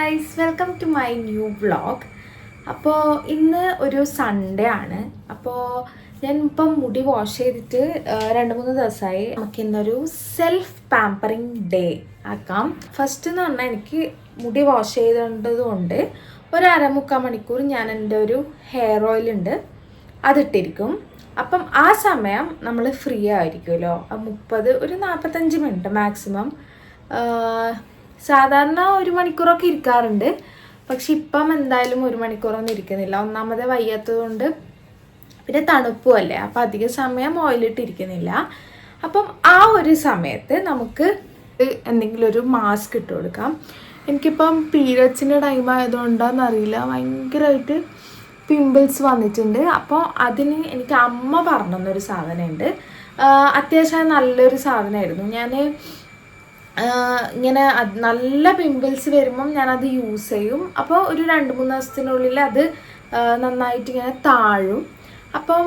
Guys, welcome to my new vlog. അപ്പോൾ ഇന്ന് ഒരു സൺഡേ ആണ്. അപ്പോൾ ഞാൻ ഇപ്പം മുടി വാഷ് ചെയ്തിട്ട് 2-3 ദിവസമായി. നമുക്ക് ഇന്നൊരു സെൽഫ് പാമ്പറിങ് ഡേ ആക്കാം. ഫസ്റ്റ് എന്ന് പറഞ്ഞാൽ എനിക്ക് മുടി വാഷ് ചെയ്തതുകൊണ്ട് ഒരു 3/4 മണിക്കൂർ ഞാൻ എൻ്റെ ഒരു ഹെയർ ഓയിൽ ഉണ്ട് അതിട്ടിരിക്കും. അപ്പം ആ സമയം നമ്മൾ ഫ്രീ ആയിരിക്കുമല്ലോ. 45 മിനിറ്റ് മാക്സിമം. സാധാരണ 1 മണിക്കൂറൊക്കെ ഇരിക്കാറുണ്ട്, പക്ഷെ ഇപ്പം എന്തായാലും 1 മണിക്കൂറൊന്നും ഇരിക്കുന്നില്ല. ഒന്നാമത് വയ്യാത്തത് കൊണ്ട്, പിന്നെ തണുപ്പും അല്ലേ, അപ്പം അധിക സമയം ഓയിലിട്ടിരിക്കുന്നില്ല. അപ്പം ആ ഒരു സമയത്ത് നമുക്ക് എന്തെങ്കിലും ഒരു മാസ്ക് ഇട്ട് കൊടുക്കാം. എനിക്കിപ്പം പീരിയഡ്സിൻ്റെ ടൈം ആയതുകൊണ്ടാണെന്നറിയില്ല, ഭയങ്കരമായിട്ട് പിമ്പിൾസ് വന്നിട്ടുണ്ട്. അപ്പോൾ അതിന് എനിക്ക് അമ്മ പറഞ്ഞൊരു സാധനമുണ്ട്. അത്യാവശ്യം നല്ലൊരു സാധനമായിരുന്നു. ഞാൻ ഇങ്ങനെ നല്ല പിമ്പിൾസ് വരുമ്പം ഞാനത് യൂസ് ചെയ്യും. അപ്പോൾ ഒരു 2-3 ദിവസത്തിനുള്ളിൽ അത് നന്നായിട്ട് ഇങ്ങനെ താഴും. അപ്പം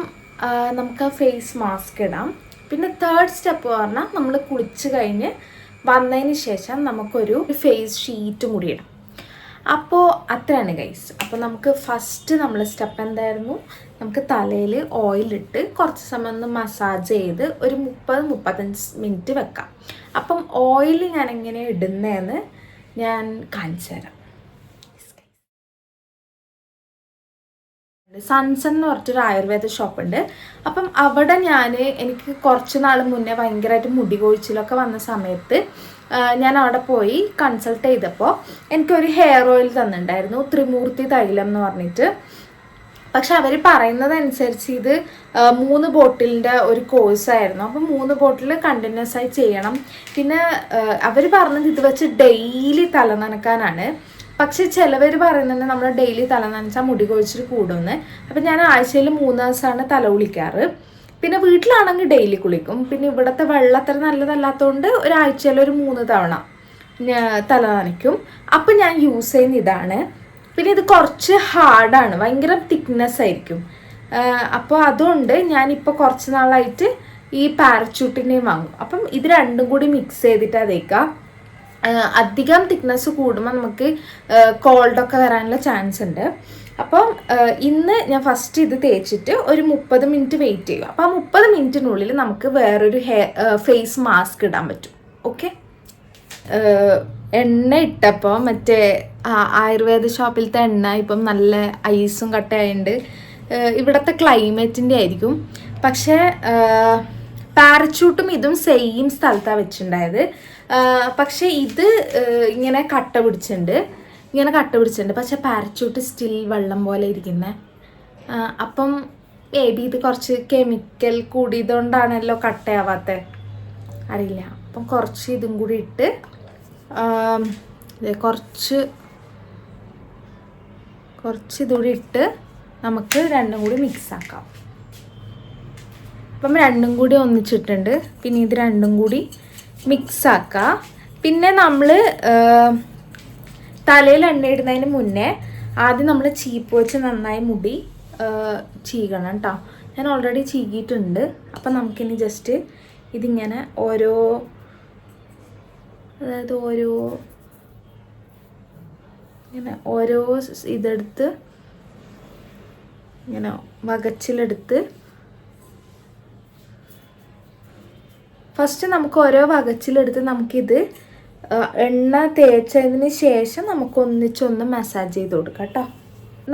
നമുക്ക് ഫേസ് മാസ്ക് ഇടാം. പിന്നെ 3rd സ്റ്റെപ്പ് പറഞ്ഞാൽ നമ്മൾ കുളിച്ച് കഴിഞ്ഞ് വന്നതിന് ശേഷം നമുക്കൊരു ഫേസ് ഷീറ്റ് കൂടി ഇടാം. അപ്പോൾ അത്രയാണ് ഗൈസ്. അപ്പോൾ നമുക്ക് ഫസ്റ്റ് നമ്മൾ സ്റ്റെപ്പ് എന്തായിരുന്നു, നമുക്ക് തലയിൽ ഓയിലിട്ട് കുറച്ച് സമയം ഒന്ന് മസാജ് ചെയ്ത് ഒരു 30-35 മിനിറ്റ് വെക്കാം. അപ്പം ഓയിൽ ഞാൻ എങ്ങനെ ഇടുന്നതെന്ന് ഞാൻ കാണിച്ചു തരാം. സൺസൺ എന്ന് പറഞ്ഞിട്ടൊരു ആയുർവേദ ഷോപ്പുണ്ട്. അപ്പം അവിടെ എനിക്ക് കുറച്ച് നാൾ മുന്നേ ഭയങ്കരമായിട്ട് മുടി കൊഴിച്ചിലൊക്കെ വന്ന സമയത്ത് ഞാൻ അവിടെ പോയി കൺസൾട്ട് ചെയ്തപ്പോൾ എനിക്കൊരു ഹെയർ ഓയിൽ തന്നിട്ടുണ്ടായിരുന്നു, ത്രിമൂർത്തി തൈലം എന്ന് പറഞ്ഞിട്ട്. പക്ഷെ അവർ പറയുന്നതനുസരിച്ച് ഇത് 3 ബോട്ടിലിൻ്റെ ഒരു കോഴ്സായിരുന്നു. അപ്പം 3 ബോട്ടിൽ കണ്ടിന്യൂസ് ആയി ചെയ്യണം. പിന്നെ അവർ പറഞ്ഞത് ഇത് വെച്ച് ഡെയിലി തല നനക്കാനാണ്. പക്ഷെ ചിലവർ പറയുന്നുണ്ട് നമ്മൾ ഡെയിലി തല നനച്ചാൽ മുടി കൊഴിച്ചിൽ കൂടുമെന്ന്. അപ്പം ഞാൻ ആഴ്ചയിൽ 3 ദിവസമാണ് തല കുളിക്കാറ്. പിന്നെ വീട്ടിലാണെങ്കിൽ ഡെയിലി കുളിക്കും. പിന്നെ ഇവിടുത്തെ വെള്ളം അത്ര നല്ലതല്ലാത്തതുകൊണ്ട് ഒരാഴ്ചയിൽ ഒരു 3 തവണ തല നനയ്ക്കും. അപ്പം ഞാൻ യൂസ് ചെയ്യുന്ന ഇതാണ്. പിന്നെ ഇത് കുറച്ച് ഹാർഡാണ്, ഭയങ്കര തിക്നെസ് ആയിരിക്കും. അപ്പോൾ അതുകൊണ്ട് ഞാനിപ്പോൾ കുറച്ച് നാളായിട്ട് ഈ പാരച്യൂട്ടിൻ്റെയും വാങ്ങും. അപ്പം ഇത് രണ്ടും കൂടി മിക്സ് ചെയ്തിട്ട് തേക്കുക. അധികം തിക്നെസ് കൂടുമ്പോൾ നമുക്ക് കോൾഡൊക്കെ വരാനുള്ള ചാൻസ് ഉണ്ട്. അപ്പം ഇന്ന് ഞാൻ ഫസ്റ്റ് ഇത് തേച്ചിട്ട് ഒരു 30 മിനിറ്റ് വെയിറ്റ് ചെയ്യും. അപ്പോൾ ആ 30 മിനിറ്റിനുള്ളിൽ നമുക്ക് വേറൊരു ഫേസ് മാസ്ക് ഇടാൻ പറ്റും. ഓക്കെ, എണ്ണ ഇട്ടപ്പോൾ മറ്റേ ആയുർവേദ ഷോപ്പിലത്തെ എണ്ണ ഇപ്പം നല്ല ഐസും കട്ടയായുണ്ട്. ഇവിടുത്തെ ക്ലൈമറ്റിൻ്റെ ആയിരിക്കും. പക്ഷേ പാരച്യൂട്ടും ഇതും സെയിം സ്ഥലത്താണ് വെച്ചിട്ടുണ്ടായത്. പക്ഷേ ഇത് ഇങ്ങനെ കട്ട പിടിച്ചിട്ടുണ്ട്. പക്ഷെ പാരച്യൂട്ട് സ്റ്റിൽ വെള്ളം പോലെ ഇരിക്കുന്നത്. അപ്പം മേ ബി ഇത് കുറച്ച് കെമിക്കൽ കൂടിയതുകൊണ്ടാണല്ലോ കട്ടയാവാത്തത്, അറിയില്ല. അപ്പം കുറച്ച് ഇതും കൂടി ഇട്ട് കുറച്ച് ഇതുകൂടി ഇട്ട് നമുക്ക് രണ്ടും കൂടി മിക്സ് ആക്കാം. അപ്പം രണ്ടും കൂടി ഒന്നിച്ചിട്ടുണ്ട്. പിന്നെ ഇത് രണ്ടും കൂടി മിക്സ് ആക്കുക. പിന്നെ നമ്മൾ തലയിൽ എണ്ണ ഇടുന്നതിന് മുന്നേ ആദ്യം നമ്മൾ ചീപ്പ് വെച്ച് നന്നായി മുടി ചീകണം കേട്ടോ. ഞാൻ ഓൾറെഡി ചീകിയിട്ടുണ്ട്. അപ്പം നമുക്കിനി ജസ്റ്റ് ഇതിങ്ങനെ ഓരോ ഇതെടുത്ത് ഇങ്ങനെ വകച്ചിലെടുത്ത് ഫസ്റ്റ് നമുക്ക് ഓരോ വകച്ചിലെടുത്ത് നമുക്കിത് എണ്ണ തേച്ചതിന് ശേഷം നമുക്ക് ഒന്നിച്ചൊന്ന് മസാജ് ചെയ്ത് കൊടുക്കാം കേട്ടോ.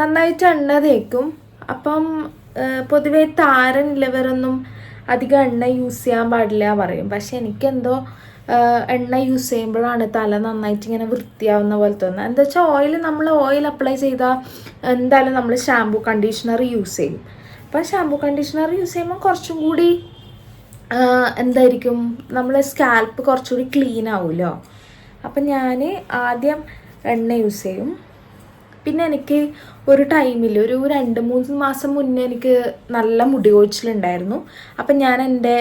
നന്നായിട്ട് എണ്ണ തേക്കും. അപ്പം പൊതുവേ താരനുള്ളവരൊന്നും അധികം എണ്ണ യൂസ് ചെയ്യാൻ പാടില്ല പറയും. പക്ഷെ എനിക്കെന്തോ എണ്ണ യൂസ് ചെയ്യുമ്പോഴാണ് തല നന്നായിട്ട് ഇങ്ങനെ വൃത്തിയാവുന്ന പോലെ തോന്നുന്നത്. എന്താ വെച്ചാൽ നമ്മൾ ഓയിൽ അപ്ലൈ ചെയ്താൽ എന്തായാലും നമ്മൾ ഷാമ്പൂ കണ്ടീഷണർ യൂസ് ചെയ്യും. അപ്പം ഷാമ്പൂ കണ്ടീഷണർ യൂസ് ചെയ്യുമ്പോൾ കുറച്ചും കൂടി എന്തായിരിക്കും, നമ്മളെ സ്കാൽപ്പ് കുറച്ചുകൂടി ക്ലീൻ ആവുമല്ലോ. അപ്പം ഞാൻ ആദ്യം എണ്ണ യൂസ് ചെയ്യും. പിന്നെ എനിക്ക് ഒരു ടൈമിൽ ഒരു 2-3 മാസം മുന്നേ എനിക്ക് നല്ല മുടി കൊഴിച്ചിലുണ്ടായിരുന്നു. അപ്പം ഞാൻ എൻ്റെ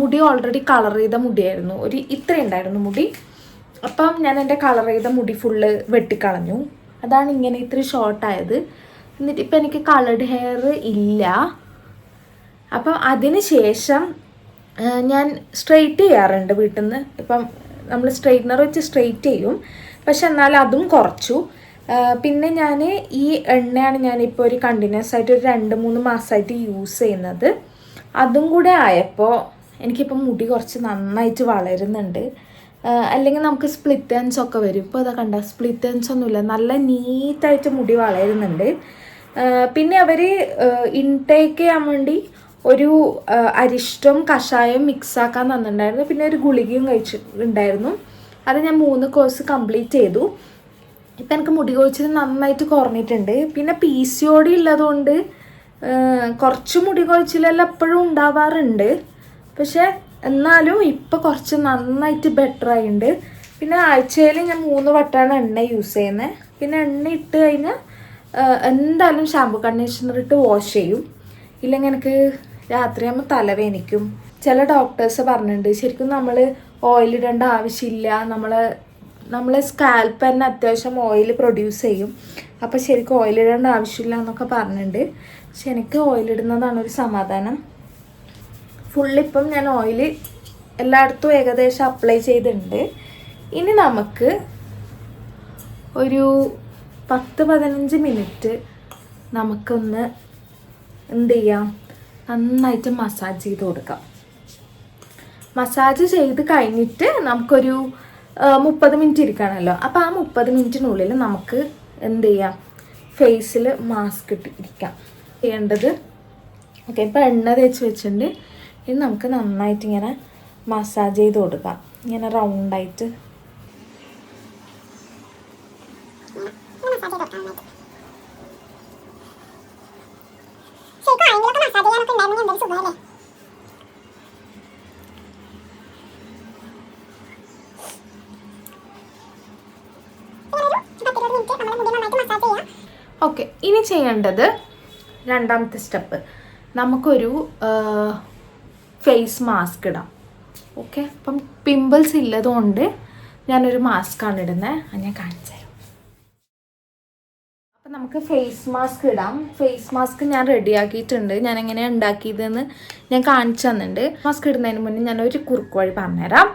മുടി ഓൾറെഡി കളർ ചെയ്ത മുടിയായിരുന്നു, ഇത്ര ഉണ്ടായിരുന്നു മുടി. അപ്പം ഞാൻ എൻ്റെ കളർ ചെയ്ത മുടി ഫുള്ള് വെട്ടിക്കളഞ്ഞു. അതാണ് ഇങ്ങനെ ഇത്ര ഷോർട്ടായത്. എന്നിട്ട് ഇപ്പം എനിക്ക് കളർഡ് ഹെയർ ഇല്ല. അപ്പം അതിന് ശേഷം ഞാൻ സ്ട്രെയിറ്റ് ചെയ്യാറുണ്ട് വീട്ടിൽ നിന്ന്. ഇപ്പം നമ്മൾ സ്ട്രെയിറ്റ്നർ വെച്ച് സ്ട്രെയിറ്റ് ചെയ്യും. പക്ഷെ എന്നാൽ അതും കുറച്ചു. പിന്നെ ഞാൻ ഈ എണ്ണയാണ് ഞാനിപ്പോൾ ഒരു കണ്ടിന്യൂസ് ആയിട്ട് ഒരു 2-3 മാസമായിട്ട് യൂസ് ചെയ്യുന്നത്. അതും കൂടെ ആയപ്പോൾ എനിക്കിപ്പോൾ മുടി കുറച്ച് നന്നായിട്ട് വളരുന്നുണ്ട്. അല്ലെങ്കിൽ നമുക്ക് സ്പ്ലിറ്റ് എൻഡ്സ് ഒക്കെ വരും. ഇപ്പോൾ അതാ കണ്ട സ്പ്ലിറ്റ് എൻഡ്സ് ഒന്നുമില്ല, നല്ല നീറ്റായിട്ട് മുടി വളരുന്നുണ്ട്. പിന്നെ അവർ ഇൻടേക്ക് ചെയ്യാൻ വേണ്ടി ഒരു അരിഷ്ടവും കഷായം മിക്സാക്കാൻ തന്നിട്ടുണ്ടായിരുന്നു. പിന്നെ ഒരു ഗുളികയും കഴിച്ചിട്ടുണ്ടായിരുന്നു. അത് ഞാൻ 3 കോഴ്സ് കംപ്ലീറ്റ് ചെയ്തു. ഇപ്പം എനിക്ക് മുടി കൊഴിച്ചിൽ നന്നായിട്ട് കുറഞ്ഞിട്ടുണ്ട്. പിന്നെ PCOD ഉള്ളതുകൊണ്ട് കുറച്ച് മുടി കൊഴിച്ചിലെല്ലാം എപ്പോഴും ഉണ്ടാവാറുണ്ട്. പക്ഷെ എന്നാലും ഇപ്പം കുറച്ച് നന്നായിട്ട് ബെറ്റർ ആയിട്ടുണ്ട്. പിന്നെ ആഴ്ചയിൽ ഞാൻ 3 വട്ടമാണ് എണ്ണ യൂസ് ചെയ്യുന്നത്. പിന്നെ എണ്ണ ഇട്ട് കഴിഞ്ഞാൽ എന്തായാലും ഷാമ്പു കണ്ടീഷണർ ഇട്ട് വാഷ് ചെയ്യും. ഇല്ലെങ്കിൽ എനിക്ക് രാത്രിയാകുമ്പോൾ തലവേനിക്കും. ചില ഡോക്ടേഴ്സ് പറഞ്ഞിട്ടുണ്ട് ശരിക്കും നമ്മൾ ഓയിലിടേണ്ട ആവശ്യമില്ല, നമ്മളെ സ്കാൽപ്പ് തന്നെ അത്യാവശ്യം ഓയിൽ പ്രൊഡ്യൂസ് ചെയ്യും, അപ്പോൾ ശരിക്കും ഓയിലിടേണ്ട ആവശ്യമില്ല എന്നൊക്കെ പറഞ്ഞിട്ടുണ്ട്. പക്ഷെ എനിക്ക് ഓയിലിടുന്നതാണ് ഒരു സമാധാനം. ഫുള്ളിപ്പം ഞാൻ ഓയിൽ എല്ലായിടത്തും ഏകദേശം അപ്ലൈ ചെയ്തിട്ടുണ്ട്. ഇനി നമുക്ക് ഒരു 10-15 മിനിറ്റ് നമുക്കൊന്ന് എന്ത് ചെയ്യാം, നന്നായിട്ട് മസാജ് ചെയ്ത് കൊടുക്കാം. മസാജ് ചെയ്ത് കഴിഞ്ഞിട്ട് നമുക്കൊരു 30 മിനിറ്റ് ഇരിക്കണമല്ലോ. അപ്പോൾ ആ 30 മിനിറ്റിനുള്ളിൽ നമുക്ക് എന്ത് ചെയ്യാം, ഫേസിൽ മാസ്ക് ഇട്ടിരിക്കാം ചെയ്യേണ്ടത്. ഓക്കെ, ഇപ്പോൾ എണ്ണ തേച്ച് വെച്ചിട്ടുണ്ട്. ഇനി നമുക്ക് നന്നായിട്ട് ഇങ്ങനെ മസാജ് ചെയ്ത് കൊടുക്കാം, ഇങ്ങനെ റൗണ്ടായിട്ട്. ഓക്കെ, ഇനി ചെയ്യേണ്ടത് രണ്ടാമത്തെ സ്റ്റെപ്പ്, നമുക്കൊരു ഫേസ് മാസ്ക് ഇടാം. ഓക്കെ, അപ്പം പിമ്പിൾസ് ഇല്ലതുകൊണ്ട് ഞാനൊരു മാസ്കാണ് ഇടുന്നത്. അത് ഞാൻ കാണിച്ചു തരാം. അപ്പം നമുക്ക് ഫേസ് മാസ്ക് ഇടാം. ഫേസ് മാസ്ക് ഞാൻ റെഡിയാക്കിയിട്ടുണ്ട്. ഞാൻ എങ്ങനെയാണ് ഉണ്ടാക്കിയതെന്ന് ഞാൻ കാണിച്ചു തന്നിട്ടുണ്ട്. മാസ്ക് ഇടുന്നതിന് മുന്നേ ഞാനൊരു കുറുക്ക് വഴി പറഞ്ഞുതരാം.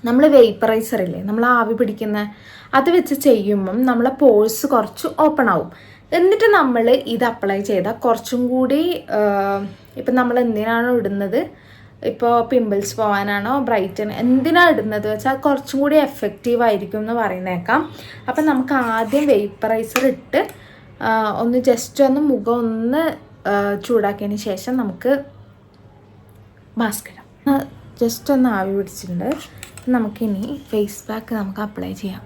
നമ്മൾ വേപ്പറൈസർ ഇല്ലേ, നമ്മൾ ആവി പിടിക്കുന്ന, അത് വെച്ച് ചെയ്യുമ്പം നമ്മളെ പോഴ്സ് കുറച്ച് ഓപ്പൺ ആവും. എന്നിട്ട് നമ്മൾ ഇത് അപ്ലൈ ചെയ്താൽ കുറച്ചും കൂടി, ഇപ്പം നമ്മൾ എന്തിനാണോ ഇടുന്നത്, ഇപ്പോൾ പിമ്പിൾസ് പോകാനാണോ ബ്രൈറ്റൻ എന്തിനാണ് ഇടുന്നത് വെച്ചാൽ കുറച്ചും കൂടി എഫക്റ്റീവ് ആയിരിക്കും എന്ന് പറയുന്നേക്കാം. അപ്പം നമുക്ക് ആദ്യം വേപ്പറൈസർ ഇട്ട് ഒന്ന് ജസ്റ്റ് ഒന്ന് മുഖം ഒന്ന് ചൂടാക്കിയതിന് ശേഷം നമുക്ക് മാസ്ക് ഇടാം. ജസ്റ്റ് ഒന്ന് ആവി പിടിച്ചിട്ടുണ്ട്. നമുക്കിനി ഫേസ് പാക്ക് നമുക്ക് അപ്ലൈ ചെയ്യാം.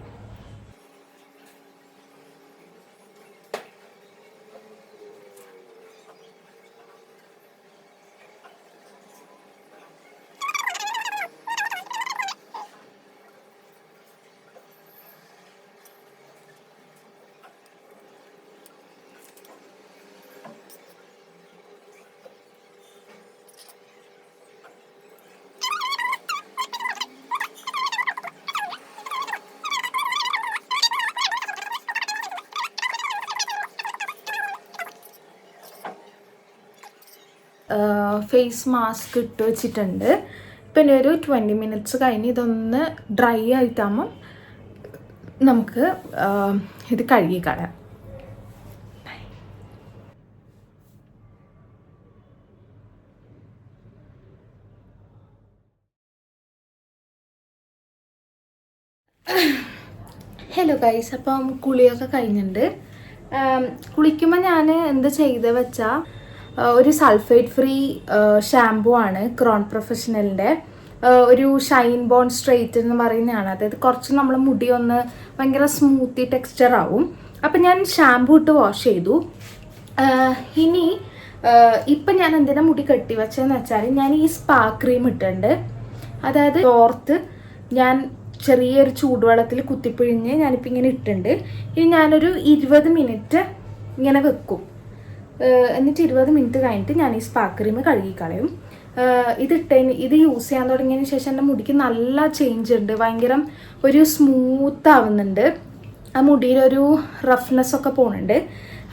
ഫേസ് മാസ്ക് ഇട്ട് വെച്ചിട്ടുണ്ട്. പിന്നെ ഒരു 20 മിനിറ്റ്സ് കഴിഞ്ഞ് ഇതൊന്ന് ഡ്രൈ ആയിട്ടാകുമ്പം നമുക്ക് ഇത് കഴുകി കളയാം. ഹലോ ഗൈസ്, അപ്പം കുളിയൊക്കെ കഴിഞ്ഞിട്ടുണ്ട്. കുളിക്കുമ്പോൾ ഞാൻ എന്ത് ചെയ്ത് വെച്ചാൽ ഒരു സൾഫേറ്റ് ഫ്രീ ഷാമ്പു ആണ് ക്രോൺ പ്രൊഫഷണലിൻ്റെ. ഒരു ഷൈൻ ബോൺ സ്ട്രെയിറ്റ് എന്ന് പറയുന്നതാണ്. അതായത് കുറച്ച് നമ്മൾ മുടി ഒന്ന് ഭയങ്കര സ്മൂത്തി ടെക്സ്ചർ ആവും. അപ്പം ഞാൻ ഷാമ്പു ഇട്ട് വാഷ് ചെയ്തു. ഇനി ഇപ്പം ഞാൻ എന്തിനാ മുടി കെട്ടി വെച്ചതെന്ന് വെച്ചാൽ ഞാൻ ഈ സ്പാ ക്രീം ഇട്ടിട്ടുണ്ട്. അതായത് തോർത്ത് ഞാൻ ചെറിയൊരു ചൂടുവെള്ളത്തിൽ കുത്തിപ്പിഴിഞ്ഞ് ഞാനിപ്പോൾ ഇങ്ങനെ ഇട്ടിട്ടുണ്ട്. ഇനി ഞാനൊരു 20 മിനിറ്റ് ഇങ്ങനെ വെക്കും. എന്നിട്ട് 20 മിനിറ്റ് കഴിഞ്ഞിട്ട് ഞാൻ ഈ സ്പാ ക്രീം കഴുകിക്കളയും. ഇത് യൂസ് ചെയ്യാൻ തുടങ്ങിയതിന് ശേഷം എൻ്റെ മുടിക്ക് നല്ല ചേഞ്ച് ഉണ്ട്. ഭയങ്കര ഒരു സ്മൂത്ത് ആവുന്നുണ്ട്. ആ മുടിയിലൊരു റഫ്നെസ് ഒക്കെ പോകുന്നുണ്ട്.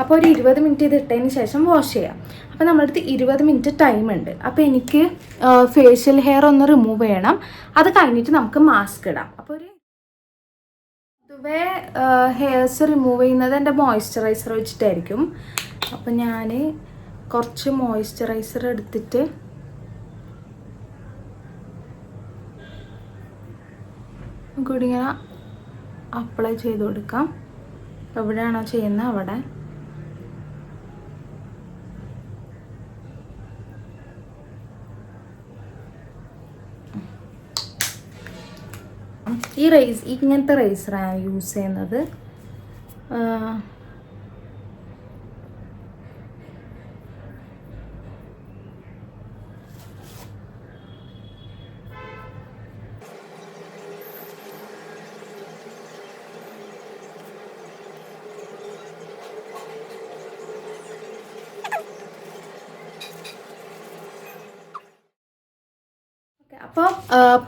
അപ്പോൾ ഒരു 20 മിനിറ്റ് ഇത് ഇട്ടതിന് ശേഷം വാഷ് ചെയ്യാം. അപ്പോൾ നമ്മുടെ അടുത്ത് 20 മിനിറ്റ് ടൈം ഉണ്ട്. അപ്പോൾ എനിക്ക് ഫേഷ്യൽ ഹെയർ ഒന്ന് റിമൂവ് ചെയ്യണം. അത് കഴിഞ്ഞിട്ട് നമുക്ക് മാസ്ക് ഇടാം. അപ്പോൾ പൊതുവേ ഹെയർസ് റിമൂവ് ചെയ്യുന്നത് എൻ്റെ മോയ്സ്ചറൈസർ വെച്ചിട്ടായിരിക്കും. അപ്പം ഞാൻ കുറച്ച് മോയ്സ്ചറൈസർ എടുത്തിട്ട് കൂടി ഇങ്ങനെ അപ്ലൈ ചെയ്ത് കൊടുക്കാം. എവിടെയാണോ ചെയ്യുന്നത് അവിടെ. ഈ ഇങ്ങനത്തെ റേസറാണ് യൂസ് ചെയ്യുന്നത്. അപ്പോൾ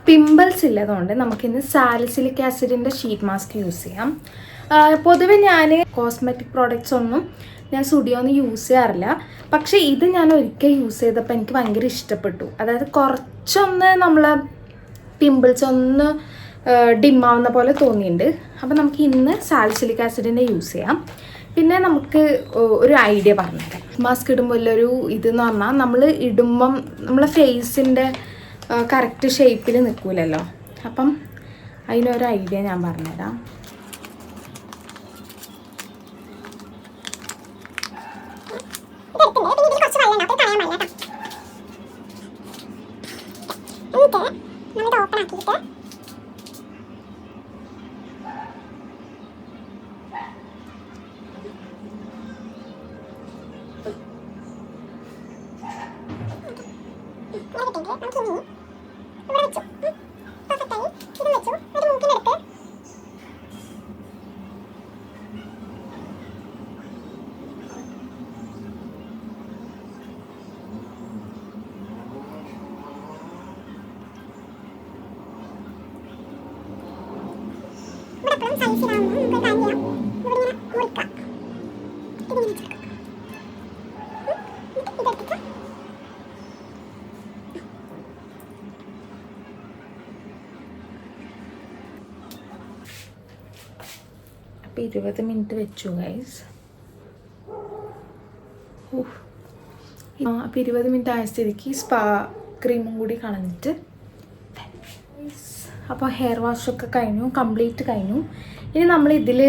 പിമ്പിൾസ് ഇല്ലതുകൊണ്ട് നമുക്കിന്ന് സാലിസിലിക് ആസിഡിൻ്റെ ഷീറ്റ് മാസ്ക് യൂസ് ചെയ്യാം. പൊതുവെ ഞാൻ കോസ്മെറ്റിക് പ്രോഡക്റ്റ്സ് ഒന്നും ഞാൻ സ്റ്റുഡിയോന്ന് യൂസ് ചെയ്യാറില്ല. പക്ഷേ ഇത് ഞാൻ ഒരിക്കൽ യൂസ് ചെയ്തപ്പോൾ എനിക്ക് ഭയങ്കര ഇഷ്ടപ്പെട്ടു. അതായത് കുറച്ചൊന്ന് നമ്മൾ പിമ്പിൾസ് ഒന്ന് ഡിമ്മാവുന്ന പോലെ തോന്നിയിട്ടുണ്ട്. അപ്പോൾ നമുക്ക് ഇന്ന് സാലിസിലിക് ആസിഡിൻ്റെ യൂസ് ചെയ്യാം. പിന്നെ നമുക്ക് ഒരു ഐഡിയ പറഞ്ഞുതരാം. മാസ്ക് ഇടുമ്പോൾ ഒരു ഇതെന്ന് പറഞ്ഞാൽ നമ്മൾ ഇടുമ്പം നമ്മളെ ഫേസിൻ്റെ കറക്റ്റ് ഷേപ്പിൽ നിൽക്കില്ലല്ലോ. അപ്പം അതിനൊരു ഐഡിയ ഞാൻ പറഞ്ഞുതരാം. അപ്പോൾ 20 മിനിറ്റ് വെച്ചു ഗൈസ്. അപ്പോൾ 20 മിനിറ്റ് ആയ സ്ഥിതിക്ക് സ്പാ ക്രീമും കൂടി കളഞ്ഞിട്ട്. അപ്പോൾ ഹെയർ വാഷൊക്കെ കഴിഞ്ഞു, കംപ്ലീറ്റ് കഴിഞ്ഞു. ഇനി നമ്മൾ ഇതിൽ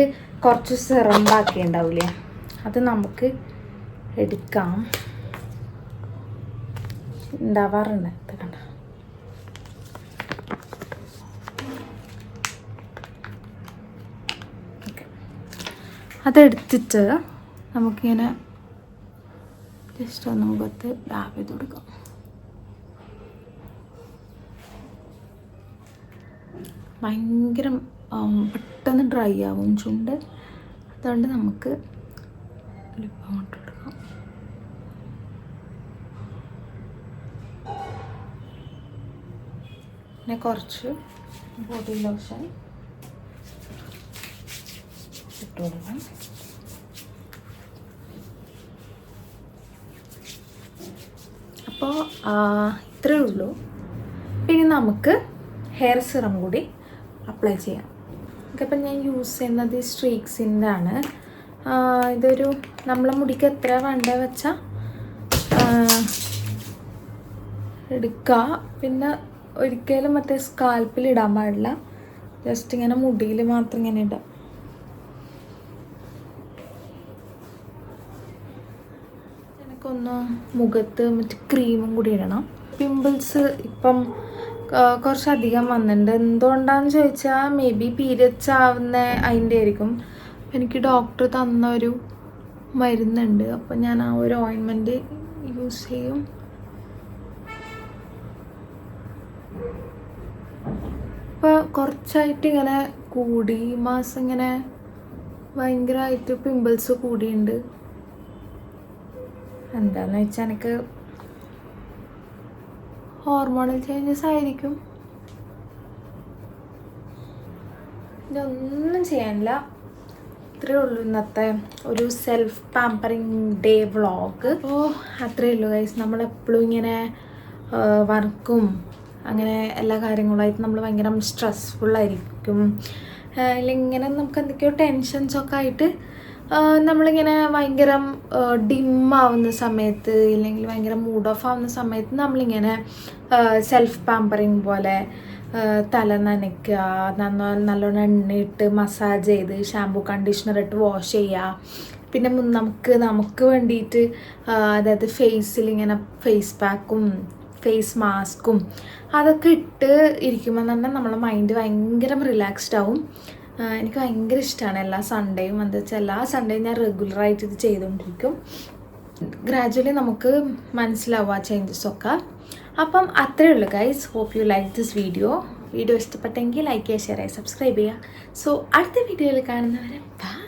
കുറച്ച് സെറം ബാക്കി ഉണ്ടാവില്ലേ, അത് നമുക്ക് എടുക്കാം. ഉണ്ടാവാറുണ്ട് ഇത് കണ്ട. അതെടുത്തിട്ട് നമുക്കിങ്ങനെ ജസ്റ്റ് ഒന്ന് മുഖത്ത് ഡാബ് ചെയ്ത് കൊടുക്കാം. ഭയങ്കര പെട്ടെന്ന് ഡ്രൈ ആവും ചുണ്ട്. അതുകൊണ്ട് നമുക്ക് ലിപ്പ് അങ്ങോട്ട് കൊടുക്കാം. പിന്നെ കുറച്ച് ബോഡി ലോഷൻ ഇട്ട് കൊടുക്കാം. അപ്പോൾ ഇത്രയേ ഉള്ളൂ. പിന്നെ നമുക്ക് ഹെയർ സിറം കൂടി അപ്ലൈ ചെയ്യാം. അപ്പം ഞാൻ യൂസ് ചെയ്യുന്നത് സ്ട്രീക്സിൻ്റെ ആണ്. ഇതൊരു നമ്മളെ മുടിക്ക് എത്ര വേണ്ട വെച്ചാൽ എടുക്കുക. പിന്നെ ഒരിക്കലും മറ്റേ സ്കാൽപ്പിൽ ഇടാൻ പാടില്ല. ജസ്റ്റ് ഇങ്ങനെ മുടിയിൽ മാത്രം ഇങ്ങനെ ഇടാം. എനിക്കൊന്ന് മുഖത്ത് മറ്റേ ക്രീമും കൂടി ഇടണം. പിമ്പിൾസ് ഇപ്പം കുറച്ചധികം വന്നിട്ടുണ്ട്. എന്തുകൊണ്ടാണെന്ന് ചോദിച്ചാൽ മേ ബി പീരിയഡ്സ് ആവുന്ന അതിൻ്റെ ആയിരിക്കും. എനിക്ക് ഡോക്ടർ തന്ന ഒരു മരുന്നുണ്ട്. അപ്പം ഞാൻ ആ ഒരു ഓയിൻമെൻറ്റ് യൂസ് ചെയ്യും. ഇപ്പോൾ കുറച്ചായിട്ട് ഇങ്ങനെ കൂടി, ഈ മാസം ഇങ്ങനെ ഭയങ്കരമായിട്ട് പിമ്പിൾസ് കൂടിയുണ്ട്. എന്താണെന്ന് വെച്ചാൽ എനിക്ക് ഹോർമോണൽ ചേഞ്ചസ് ആയിരിക്കും. ഇതൊന്നും ചെയ്യാനില്ല. ഇത്രയേ ഉള്ളൂ ഇന്നത്തെ ഒരു സെൽഫ് പാമ്പറിങ് ഡേ വ്ളോഗ്. അപ്പോൾ അത്രയേ ഉള്ളൂ ഗൈസ്. നമ്മളെപ്പോഴും ഇങ്ങനെ വർക്കും അങ്ങനെ എല്ലാ കാര്യങ്ങളായിട്ട് നമ്മൾ ഭയങ്കര സ്ട്രെസ്ഫുള്ളായിരിക്കും. അല്ലെങ്കിൽ ഇങ്ങനെ നമുക്ക് എന്തൊക്കെയോ ടെൻഷൻസൊക്കെ ആയിട്ട് നമ്മളിങ്ങനെ ഭയങ്കര ഡിമ്മാവുന്ന സമയത്ത് ഇല്ലെങ്കിൽ ഭയങ്കര മൂഡ് ഓഫ് ആവുന്ന സമയത്ത് നമ്മളിങ്ങനെ സെൽഫ് പാമ്പറിങ് പോലെ തല നനയ്ക്കുക, നല്ലോണം എണ്ണയിട്ട് മസാജ് ചെയ്ത് ഷാമ്പൂ കണ്ടീഷണർ ഇട്ട് വാഷ് ചെയ്യുക. പിന്നെ നമുക്ക് വേണ്ടിയിട്ട് അതായത് ഫേസിൽ ഇങ്ങനെ ഫേസ് പാക്കും ഫേസ് മാസ്കും അതൊക്കെ ഇട്ട് ഇരിക്കുമ്പോൾ തന്നെ നമ്മളെ മൈൻഡ് ഭയങ്കര റിലാക്സ്ഡ് ആവും. എനിക്ക് ഭയങ്കര ഇഷ്ടമാണ് എല്ലാ സൺഡേയും. എന്താ വെച്ചാൽ എല്ലാ സൺഡേയും ഞാൻ റെഗുലറായിട്ട് ഇത് ചെയ്തുകൊണ്ടിരിക്കും. ഗ്രാജുവലി നമുക്ക് മനസ്സിലാവും ആ ചേഞ്ചസൊക്കെ. അപ്പം അത്രയേ ഉള്ളൂ guys. Hope you like this video ഇഷ്ടപ്പെട്ടെങ്കിൽ ലൈക്ക് ചെയ്യുക, ഷെയർ ചെയ്യുക, സബ്സ്ക്രൈബ് ചെയ്യുക. സോ അടുത്ത വീഡിയോയിൽ കാണുന്നവരെ ബൈ.